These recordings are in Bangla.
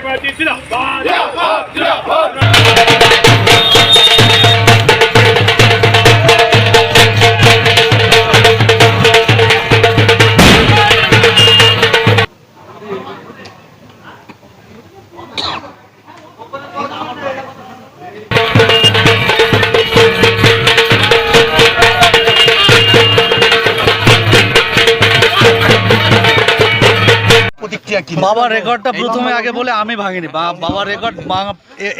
পার্টি জিন্দাবাদ জিন্দাবাদ। বাবার রেকর্ডটা প্রথমে আগে বলে আমি ভাঙিনি। বাবার রেকর্ড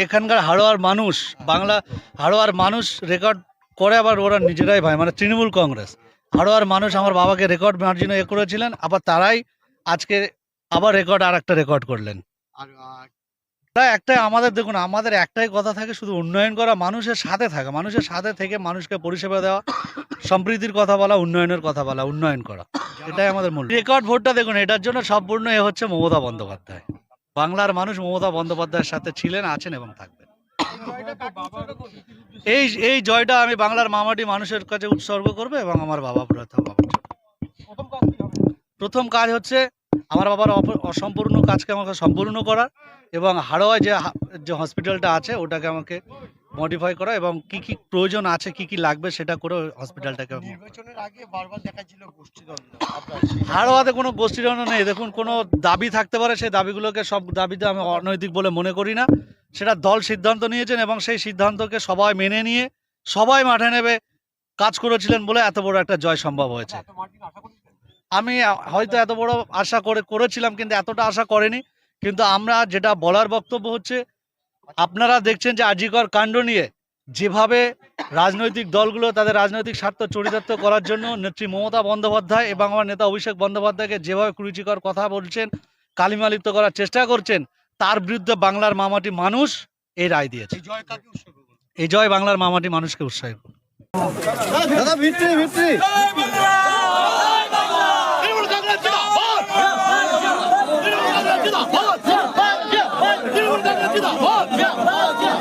এখানকার হাড়োয়ার মানুষ, বাংলা হাড়োয়ার মানুষ রেকর্ড করে, আবার ওরা নিজেরাই ভাই, মানে তৃণমূল কংগ্রেস হাড়োয়ার মানুষ আমার বাবাকে রেকর্ড মার্জিন করেছিলেন, আবার তারাই আজকে আবার আর একটা রেকর্ড করলেন। একটাই আমাদের, দেখুন আমাদের একটাই কথা থাকে, শুধু উন্নয়ন করা, মানুষের সাথে থাকা, মানুষের সাথে থেকে মানুষকে পরিষেবা দেওয়া, সম্প্রীতির কথা বলা, উন্নয়নের কথা বলা, উন্নয়ন করা, এটাই আমাদের মূল। রেকর্ড ভোটটা দেখুন, এটার জন্য সম্পূর্ণ হচ্ছে মমতা বন্দ্যোপাধ্যায়। বাংলার মানুষ মমতা বন্দ্যোপাধ্যায়ের সাথে ছিলেন, আছেন এবং থাকবেন। এই জয়টা আমি বাংলার মামাটি মানুষের কাছে উৎসর্গ করবো এবং আমার বাবার প্রথম কাজ হচ্ছে আমার বাবার অসম্পূর্ণ কাজকে আমাকে সম্পূর্ণ করা, এবং হাড়োয়ায় যে হসপিটালটা আছে ওটাকে আমাকে মডিফাই করা, এবং কি কি প্রয়োজন আছে, কি কি লাগবে সেটা করে হসপিটালটাকে। নির্বাচনের আগে বারবার দেখা ছিল গোষ্ঠীদ্বন্দ্ব, হাড়োয়াতে কোনো গোষ্ঠীদ্বন্দ্ব নেই। দেখুন, কোনো দাবি থাকতে পারে, সেই দাবিগুলোকে, সব দাবিতে আমি অনৈতিক বলে মনে করি না। সেটা দল সিদ্ধান্ত নিয়েছেন এবং সেই সিদ্ধান্তকে সবাই মেনে নিয়ে সবাই মাঠে নেবে কাজ করেছিলেন বলে এত বড় একটা জয় সম্ভব হয়েছে। আমি হয়তো এত বড় আশা করেছিলাম, কিন্তু এতটা আশা করেনি। কিন্তু আমরা যেটা বলার বক্তব্য হচ্ছে, আপনারা দেখছেন যে আজিকর কাণ্ড নিয়ে যেভাবে রাজনৈতিক দলগুলো তাদের রাজনৈতিক স্বার্থ চরিতার্থ করার জন্য নেত্রী মমতা বন্দ্যোপাধ্যায় এবং আমার নেতা অভিষেক বন্দ্যোপাধ্যায়কে যেভাবে কুরুচিকর কথা বলছেন, কালিমালিপ্ত করার চেষ্টা করছেন, তার বিরুদ্ধে বাংলার মামাটি মানুষ এই রায় দিয়েছে। এই জয় বাংলার মামাটি মানুষকে উৎসাহিত। জিন্দাবাদ